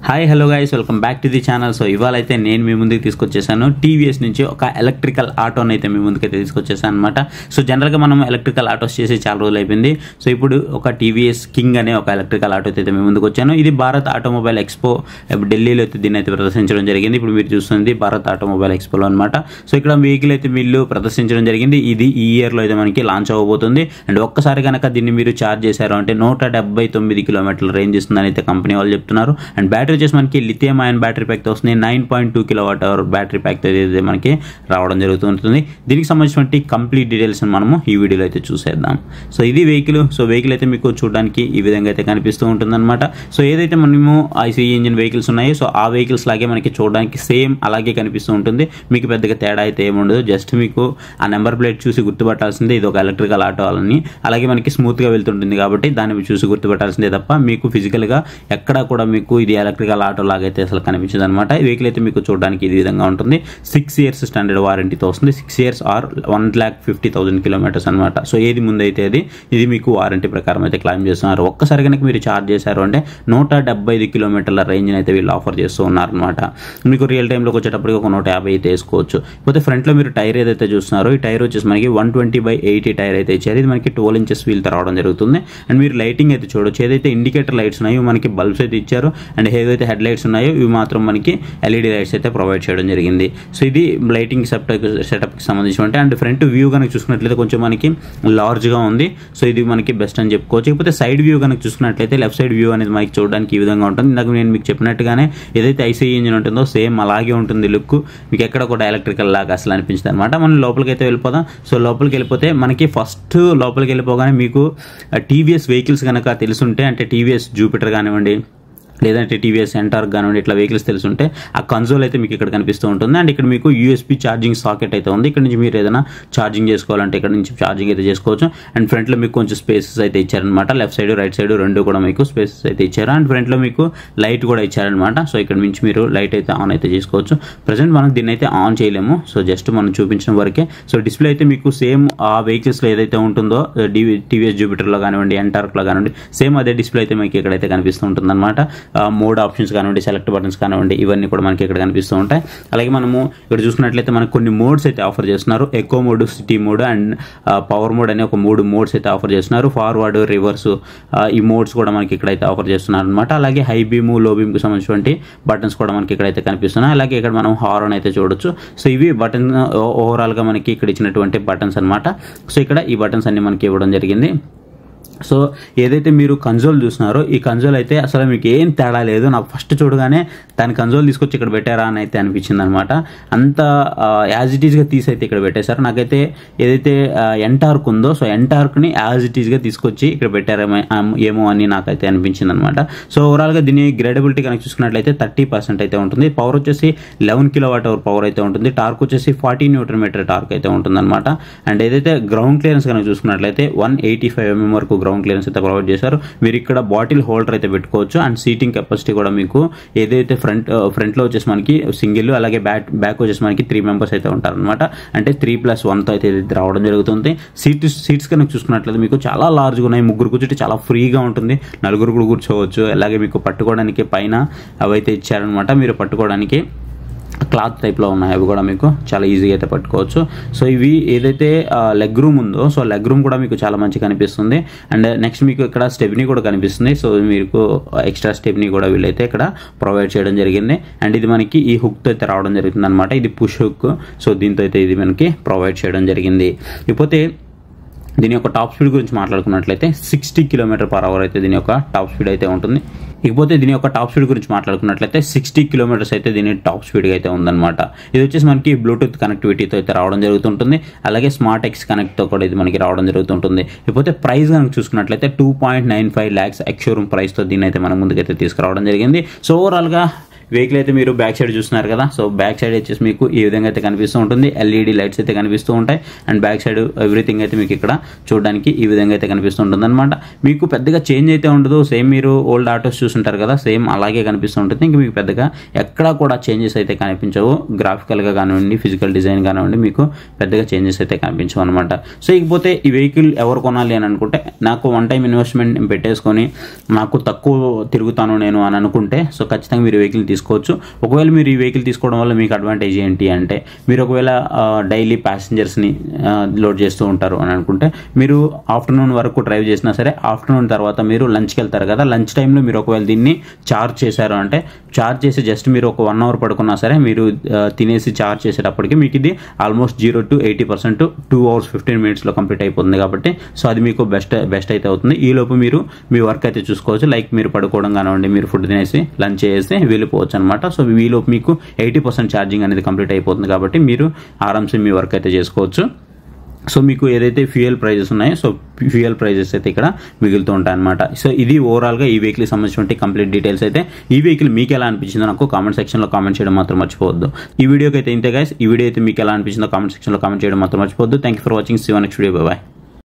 Hi hello guys, welcome back to the channel. So ఇవాళ అయితే నేను మీ ముందుకు తీసుకొచ్చేసాను టీవీఎస్ నుంచి ఒక ఎలక్ట్రికల్ ఆటోని అయితే మీ ముందుకైతే తీసుకొచ్చేసాను అనమాట. సో జనరల్గా మనం ఎలక్ట్రికల్ ఆటోస్ చేసి చాలా రోజులు అయిపోయింది. సో ఇప్పుడు ఒక టీవీఎస్ కింగ్ అనే ఒక ఎలక్ట్రికల్ ఆటో అయితే మీ ముందుకు వచ్చాను. ఇది భారత్ ఆటోమొబైల్ ఎక్స్పో ఢిల్లీలో అయితే దీన్ని అయితే ప్రదర్శించడం జరిగింది. ఇప్పుడు మీరు చూస్తుంది భారత్ ఆటోమొబైల్ ఎక్స్పోలో అనమాట. సో ఇక్కడ వెహికల్ అయితే వీళ్ళు ప్రదర్శించడం జరిగింది. ఇది ఈ ఇయర్లో అయితే మనకి లాంచ్ అవ్వబోతుంది. అండ్ ఒక్కసారి కనుక దీన్ని మీరు ఛార్జ్ చేశారు అంటే 179 కిలోమీటర్ల రేంజ్ ఇస్తుందని అయితే కంపెనీ వాళ్ళు చెప్తున్నారు. అండ్ బ్యాటరీ వచ్చేసి మనకి లిథియం అయన్ బ్యాటరీ ప్యాక్ తో వస్తుంది. 9.2 kWh బ్యాటరీ ప్యాక్ తో అయితే మనకి రావడం జరుగుతుంటుంది. దీనికి సంబంధించినటువంటి కంప్లీట్ డీటెయిల్స్ మనము ఈ వీడియోలో అయితే చూసేద్దాం. సో ఇది వెహికల్. సో వెహికల్ అయితే మీకు చూడడానికి ఈ విధంగా అయితే కనిపిస్తూ ఉంటుంది అనమాట. సో ఏదైతే మనము ఐసీ ఇంజిన్ వెహికల్స్ ఉన్నాయో సో ఆ వెహికల్స్ లాగే మనకి చూడడానికి సేమ్ అలాగే కనిపిస్తూ ఉంటుంది. మీకు పెద్దగా తేడా అయితే ఏముండదు. జస్ట్ మీకు ఆ నెంబర్ ప్లేట్ చూసి గుర్తుపట్టాల్సిందే ఇది ఒక ఎలక్ట్రికల్ ఆటో అని. అలాగే మనకి స్మూత్ గా వెళ్తుంటుంది కాబట్టి దాన్ని చూసి గుర్తుపట్టాల్సిందే తప్ప మీకు ఫిజికల్ గా ఎక్కడా కూడా మీకు ఇది ఎలక్ట్రికల్ ఆటో లాగైతే అసలు కనిపించదు అనమాట. ఈ వెహికల్ అయితే మీకు చూడడానికి ఈ విధంగా ఉంటుంది. 6 years స్టాండర్డ్ వారంటీతో వస్తుంది. 6 years ఆర్ 1,50,000 kilometers అనమాట. సో ఏది ముందైతే ఇది మీకు వారంటీ ప్రకారం అయితే క్లైమ్ చేస్తున్నారు. ఒక్కసారి కనుక మీరు ఛార్జ్ చేశారు అంటే 175 కిలోమీటర్ల రేంజ్ అయితే వీళ్ళు ఆఫర్ చేస్తూ ఉన్నారు అనమాట. మీకు రియల్ టైంలోకి వచ్చేటప్పటికి ఒక 150 అయితే వేసుకోవచ్చు. పోతే ఫ్రంట్ లో మీరు టైర్ ఏదైతే చూస్తున్నారో ఈ టైర్ వచ్చేసి మనకి 120/80 టైర్ అయితే ఇచ్చారు. ఇది మనకి 12 inches వీల్తో రావడం జరుగుతుంది. అండ్ మీరు లైటింగ్ అయితే చూడొచ్చు. ఏదైతే ఇండికేటర్ లైట్స్ ఉన్నాయో మనకి బల్బ్స్ అయితే ఇచ్చారు. అండ్ ఏదైతే హెడ్ లైట్స్ ఉన్నాయో ఇవి మాత్రం మనకి ఎల్ఈడి లైట్స్ అయితే ప్రొవైడ్ చేయడం జరిగింది. సో ఇది లైటింగ్ సెటప్కి సంబంధించి. అండ్ ఫ్రంట్ వ్యూ కనుక చూసుకున్నట్లయితే కొంచెం మనకి లార్జ్గా ఉంది. సో ఇది మనకి బెస్ట్ అని చెప్పుకోవచ్చు. ఇకపోతే సైడ్ వ్యూ కనుక చూసుకున్నట్లయితే లెఫ్ట్ సైడ్ వ్యూ అనేది మనకి చూడడానికి ఈ విధంగా ఉంటుంది. ఇందాక నేను మీకు చెప్పినట్టుగానే ఏదైతే ఐసీ ఇంజిన్ ఉంటుందో సేమ్ అలాగే ఉంటుంది లుక్. మీకు ఎక్కడ కూడా ఎలక్ట్రికల్ లాగా అసలు అనిపించింది అనమాట. మనం లోపలికి అయితే వెళ్ళిపోదాం. సో లోపలికి వెళ్ళిపోతే మనకి ఫస్ట్ లోపలికి వెళ్ళిపోగానే మీకు టీవీఎస్ వెహికల్స్ కనుక తెలుసుంటే అంటే టీవీఎస్ జూపిటర్ కానివ్వండి లేదంటే టీవీఎస్ ఎంటార్క్ కానివ్వండి ఇట్లా వెహికల్స్ తెలుసుంటే ఆ కన్సోల్ అయితే మీకు ఇక్కడ కనిపిస్తూ ఉంటుంది. అండ్ ఇక్కడ మీకు యూఎస్బీ ఛార్జింగ్ సాకెట్ అయితే ఉంది. ఇక్కడ నుంచి మీరు ఏదైనా ఛార్జింగ్ చేసుకోవాలంటే ఇక్కడ నుంచి ఛార్జింగ్ అయితే చేసుకోవచ్చు. అండ్ ఫ్రంట్లో మీకు కొంచెం స్పేసెస్ అయితే ఇచ్చారనమాట. లెఫ్ట్ సైడ్ రైట్ సైడ్ రెండు కూడా మీకు స్పేసెస్ అయితే ఇచ్చారు. అండ్ ఫ్రంట్లో మీకు లైట్ కూడా ఇచ్చారనమాట. సో ఇక్కడ నుంచి మీరు లైట్ అయితే ఆన్ అయితే చేసుకోవచ్చు. ప్రజెంట్ మనం దీన్ని అయితే ఆన్ చేయలేము. సో జస్ట్ మనం చూపించిన వరకే. సో డిస్ప్లే అయితే మీకు సేమ్ ఆ వెహికల్స్లో ఏదైతే ఉంటుందో టీవీఎస్ జూపిటర్లో కానివ్వండి ఎంటార్క్లో కానివ్వండి సేమ్ అదే డిస్ప్లే అయితే మీకు ఇక్కడైతే కనిపిస్తూ ఉంటుంది అనమాట. మోడ్ ఆప్షన్స్ కానివ్వండి సెలెక్ట్ బటన్స్ కానివ్వండి ఇవన్నీ కూడా మనకి ఇక్కడ కనిపిస్తూ ఉంటాయి. అలాగే మనము ఇక్కడ చూసుకున్నట్లయితే మనకు కొన్ని మోడ్స్ అయితే ఆఫర్ చేస్తున్నారు. Echo mode, city mode and power mode అనే ఒక 3 మోడ్స్ అయితే ఆఫర్ చేస్తున్నారు. ఫార్వర్డ్, రివర్స్ ఈ మోడ్స్ కూడా మనకి ఇక్కడైతే ఆఫర్ చేస్తున్నారు అనమాట. అలాగే హై బీమ్, లో బీమ్ కి సంబంధించినటువంటి బటన్స్ కూడా మనకి ఇక్కడైతే కనిపిస్తున్నాయి. అలాగే ఇక్కడ మనం హార్న్ అయితే చూడొచ్చు. సో ఇవి బటన్ ఓవరాల్ గా మనకి ఇక్కడ ఇచ్చినటువంటి బటన్స్ అనమాట. సో ఇక్కడ ఈ బటన్స్ అన్ని మనకి ఇవ్వడం జరిగింది. సో ఏదైతే మీరు కన్సోల్ చూస్తున్నారో ఈ కన్సోల్ అయితే అసలు మీకు ఏం తేడా లేదు. నాకు ఫస్ట్ చూడగానే దాని కన్సోల్ తీసుకొచ్చి ఇక్కడ పెట్టారా అని అయితే అనిపించింది అనమాట. అంత యాజ్ ఇట్ ఈస్గా తీసి అయితే ఇక్కడ పెట్టేశారు. నాకైతే ఏదైతే ఎంటార్క్ ఉందో సో ఎంటార్క్ని యాజ్ ఇట్ ఈస్గా తీసుకొచ్చి ఇక్కడ పెట్టారేమో ఏమో అని నాకైతే అనిపించింది అనమాట. సో ఓవరాల్గా దీని గ్రేడబిలిటీ కనుక చూసుకున్నట్లయితే 30% అయితే ఉంటుంది. పవర్ వచ్చేసి 11 kWh పవర్ అయితే ఉంటుంది. టార్క్ వచ్చేసి 40 Nm టార్క్ అయితే ఉంటుంది అనమాట. అండ్ ఏదైతే గ్రౌండ్ క్లియరెన్స్ కనుక చూసుకున్నట్లయితే 185 mm వరకు గ్రౌండ్ క్లియరెన్స్ అయితే ప్రొవైడ్ చేశారు. మీరు ఇక్కడ బాటిల్ హోల్డర్ అయితే పెట్టుకోవచ్చు. అండ్ సీటింగ్ కెపాసిటీ కూడా మీకు ఏదైతే ఫ్రంట్ లో వచ్చేసి మనకి సింగిల్ అలాగే బ్యాక్ వచ్చేసి మనకి 3 members అయితే ఉంటారు అనమాట. అంటే 3+1 తో అయితే రావడం జరుగుతుంది. సీట్స్ కనుక చూసుకున్నట్లయితే మీకు చాలా లార్జ్గా ఉన్నాయి. ముగ్గురు కూర్చుంటే చాలా ఫ్రీగా ఉంటుంది. నలుగురు కూడా కూర్చోవచ్చు. అలాగే మీకు పట్టుకోవడానికి పైన అవైతే ఇచ్చారనమాట. మీరు పట్టుకోవడానికి క్లాత్ టైప్లో ఉన్నాయి. అవి కూడా మీకు చాలా ఈజీగా అయితే పట్టుకోవచ్చు. సో ఇవి ఏదైతే లెగ్ రూమ్ ఉందో సో లెగ్ రూమ్ కూడా మీకు చాలా మంచిగా కనిపిస్తుంది. అండ్ నెక్స్ట్ మీకు ఇక్కడ స్టెప్నీ కూడా కనిపిస్తుంది. సో మీకు ఎక్స్ట్రా స్టెప్నీ కూడా వీళ్ళైతే ఇక్కడ ప్రొవైడ్ చేయడం జరిగింది. అండ్ ఇది మనకి ఈ హుక్తో అయితే రావడం జరుగుతుంది అనమాట. ఇది పుష్ హుక్. సో దీంతో అయితే ఇది మనకి ప్రొవైడ్ చేయడం జరిగింది. ఇకపోతే దీని యొక్క టాప్ స్పీడ్ గురించి మాట్లాడుకున్నట్లయితే 60 km/h అయితే దీని యొక్క టాప్ స్పీడ్ అయితే ఉంటుంది. ఇకపోతే దీని యొక్క టాప్ స్పీడ్ గురించి మాట్లాడుకున్నట్లయితే 60 kilometers అయితే దీని టాప్ స్పీడ్గా అయితే ఉందన్నమాట. ఇది వచ్చేసి మనకి బ్లూటూత్ కనెక్టివిటీతో అయితే రావడం జరుగుతుంటుంది. అలాగే స్మార్ట్ ఎక్స్ కనెక్ట్తో కూడా ఇది మనకి రావడం జరుగుతుంటుంది. ఇకపోతే ప్రైస్ కనుక చూసుకున్నట్లయితే 2.95 lakhs ఎక్స్ షోరూమ్ ప్రైస్తో దీన్ని అయితే మన ముందుకైతే తీసుకురావడం జరిగింది. సో ఓవరాల్గా వెహికల్ అయితే మీరు బ్యాక్ సైడ్ చూస్తున్నారు కదా, సో బ్యాక్ సైడ్ వచ్చేసి మీకు ఈ విధంగా అయితే కనిపిస్తూ ఉంటుంది. ఎల్ఈడి లైట్స్ అయితే కనిపిస్తూ ఉంటాయి అండ్ బ్యాక్ సైడ్ ఎవ్రీథింగ్ అయితే మీకు ఇక్కడ చూడడానికి ఈ విధంగా అయితే కనిపిస్తూ ఉంటుంది అనమాట. మీకు పెద్దగా చేంజ్ అయితే ఉండదు, సేమ్ మీరు ఓల్డ్ ఆటోస్ చూస్తుంటారు కదా సేమ్ అలాగే కనిపిస్తూ ఉంటుంది. ఇంక మీకు పెద్దగా ఎక్కడా కూడా చేంజెస్ అయితే కనిపించవు, గ్రాఫికల్గా కానివ్వండి ఫిజికల్ డిజైన్ కానివ్వండి మీకు పెద్దగా చేంజెస్ అయితే కనిపించవు అనమాట. సో ఇకపోతే ఈ వెహికల్ ఎవరు కొనాలి అని అనుకుంటే, నాకు వన్ టైం ఇన్వెస్ట్మెంట్ పెట్టేసుకొని నాకు తక్కువ తిరుగుతాను నేను అని అనుకుంటే సో ఖచ్చితంగా మీరు వెహికల్ తీసుకోవచ్చు. ఒకవేళ మీరు ఈ వెహికల్ తీసుకోవడం వల్ల మీకు అడ్వాంటేజ్ ఏంటి అంటే, మీరు ఒకవేళ డైలీ ప్యాసింజర్స్ని లోడ్ చేస్తూ ఉంటారు అని అనుకుంటే, మీరు ఆఫ్టర్నూన్ వరకు డ్రైవ్ చేసినా సరే ఆఫ్టర్నూన్ తర్వాత మీరు లంచ్కి వెళ్తారు కదా, లంచ్ టైంలో మీరు ఒకవేళ దీన్ని చార్జ్ చేశారు అంటే, చార్జ్ చేసి జస్ట్ మీరు ఒక 1 hour పడుకున్నా సరే మీరు తినేసి చార్జ్ చేసేటప్పటికి మీకు ఇది ఆల్మోస్ట్ 0 to 80% 2 hours 15 minutesలో కంప్లీట్ అయిపోతుంది కాబట్టి సో అది మీకు బెస్ట్ అయితే అవుతుంది. ఈ లోపు మీరు మీ వర్క్ అయితే చూసుకోవచ్చు, లైక్ మీరు పడుకోవడం కానివ్వండి, మీరు ఫుడ్ తినేసి లంచ్ చేసి వెళ్ళిపోవచ్చు అనమాట. సో ఈ లోపు మీకు 80% ఛార్జింగ్ అనేది కంప్లీట్ అయిపోతుంది కాబట్టి మీరు ఆరామ్సే మీ వర్క్ అయితే చేసుకోవచ్చు. సో మీకు ఏదైతే ఫ్యూయల్ ప్రైజెస్ ఉన్నాయో సో ఫ్యూయల్ ప్రైజెస్ అయితే ఇక్కడ మిగులుతూ ఉంటాయి అనమాట. సో ఇది ఓవరాల్గా ఈ వెహికల్కి సంబంధించిన కంప్లీట్ డీటెయిల్స్ అయితే. ఈ వెహికల్ మీకు ఎలా అనిపించిందో నాకు కామెంట్ సెక్షన్లో కామెంట్ చేయడం మాత్రం మర్చిపోవద్దు. ఈ వీడియోకి అయితే ఇంతే గైస్, ఈ వీడియో అయితే మీకు ఎలా అనిపించిందో కామెంట్ సెక్షన్లో కామెంట్ చేయడం మాత్రం మర్చిపోవద్దు. Thank you for watching, see you next video, bye by.